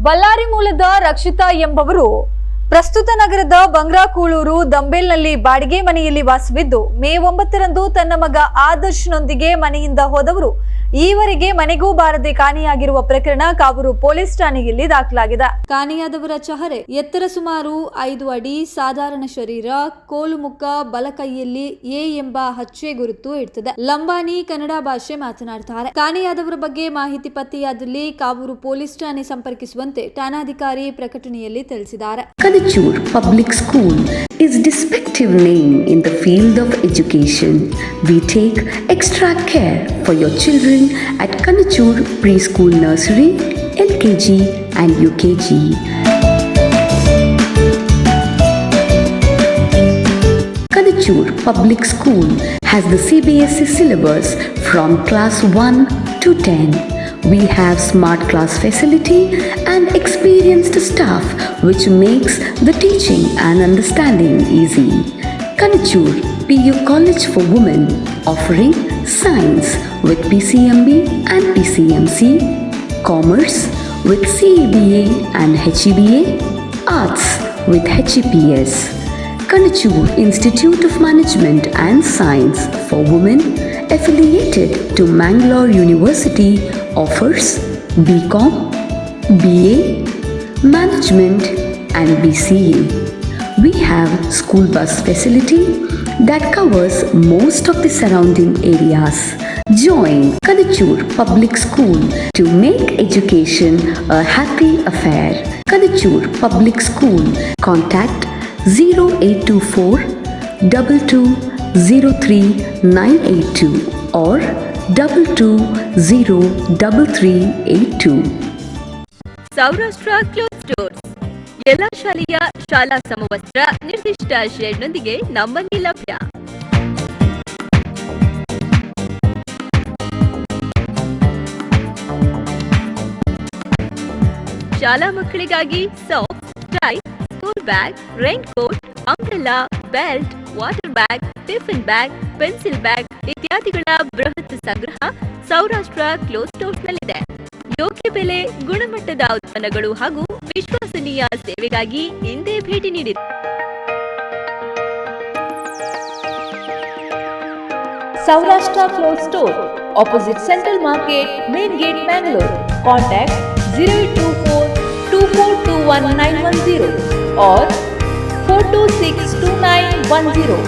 ಬಳ್ಳಾರಿ ಮೂಲದ ರಕ್ಷಿತಾ ಎಂಬವರು ಪ್ರಸ್ತುತ ನಗರದ ಬಂಗ್ರಾಕೂಳೂರು ದಂಬೇಲ್ನಲ್ಲಿ ಬಾಡಿಗೆ ಮನೆಯಲ್ಲಿ ವಾಸವಿದ್ದು ಮೇ 9ರಂದು ತನ್ನ ಮಗ ಆದರ್ಶನೊಂದಿಗೆ ಮನೆಯಿಂದ ಹೋದವರು ಈವರೆಗೆ ಮನೆಗೂ ಬಾರದೆ ಕಾಣೆಯಾಗಿರುವ ಪ್ರಕರಣ ಕಾವೂರು ಪೊಲೀಸ್ ಠಾಣೆಯಲ್ಲಿ ದಾಖಲಾಗಿದೆ. ಕಾಣೆಯಾದವರ ಚಹರೆ ಎತ್ತರ ಸುಮಾರು 5 ಅಡಿ, ಸಾಧಾರಣ ಶರೀರ, ಕೋಲು ಮುಖ, ಬಲಕೈಯಲ್ಲಿ ಎ ಎಂಬ ಹಚ್ಚೆ ಗುರುತು ಇರ್ತದೆ. ಲಂಬಾಣಿ ಕನ್ನಡ ಭಾಷೆ ಮಾತನಾಡುತ್ತಾರೆ. ಕಾಣೆಯಾದವರ ಬಗ್ಗೆ ಮಾಹಿತಿ ಪತ್ತೆಯಾದಲ್ಲಿ ಕಾವೂರು ಪೊಲೀಸ್ ಠಾಣೆ ಸಂಪರ್ಕಿಸುವಂತೆ ಠಾಣಾಧಿಕಾರಿ ಪ್ರಕಟಣೆಯಲ್ಲಿ ತಿಳಿಸಿದ್ದಾರೆ. Kanachur Public School is distinctive name in the field of education. We take extra care for your children at Kanachur Preschool Nursery, LKG and UKG. Kanachur Public School has the CBSE syllabus from class 1 to 10. We have smart class facility and experienced staff which makes the teaching and understanding easy. Kanachur PU College for Women offering science with PCMB and PCMC, commerce with CEBA and HEBA, arts with HEPS. Kanachur Institute of Management and Science for Women affiliated to Mangalore University offers BCom, BA, Management and BCA. We have school bus facility that covers most of the surrounding areas. Join Kanachur Public School to make education a happy affair. Kanachur Public School. Contact 0824 2203 or 220382. Saurashtra cloth stores ಎಲ್ಲ ಶಾಲೆಯ ಶಾಲಾ ಸಮವಸ್ತ್ರ ನಿರ್ದಿಷ್ಟ ಶೇಡ್ನೊಂದಿಗೆ ನಮ್ಮಲ್ಲಿ ಲಭ್ಯ. ಶಾಲಾ ಮಕ್ಕಳಿಗಾಗಿ socks, tie, school bag, raincoat, umbrella, belt, water bag, tiffin bag, pencil bag ಇತ್ಯಾದಿಗಳ ಬೃಹತ್ ಸಂಗ್ರಹ ಸೌರಾಷ್ಟ್ರ ಕ್ಲೋತ್ ಸ್ಟೋರ್ಸ್ನಲ್ಲಿದೆ. ಯೋಗ್ಯ ಬೆಲೆ, ಗುಣಮಟ್ಟದ ಉತ್ಪನ್ನಗಳು ಹಾಗೂ ವಿಶ್ವಸನೀಯ ಸೇವೆಗಾಗಿ ಹಿಂದೆ ಭೇಟಿ ನೀಡಿದೆ. Saurashtra cloth store, opposite central market, main gate, Bangalore. Contact 0824 2421 910 or 426 2910.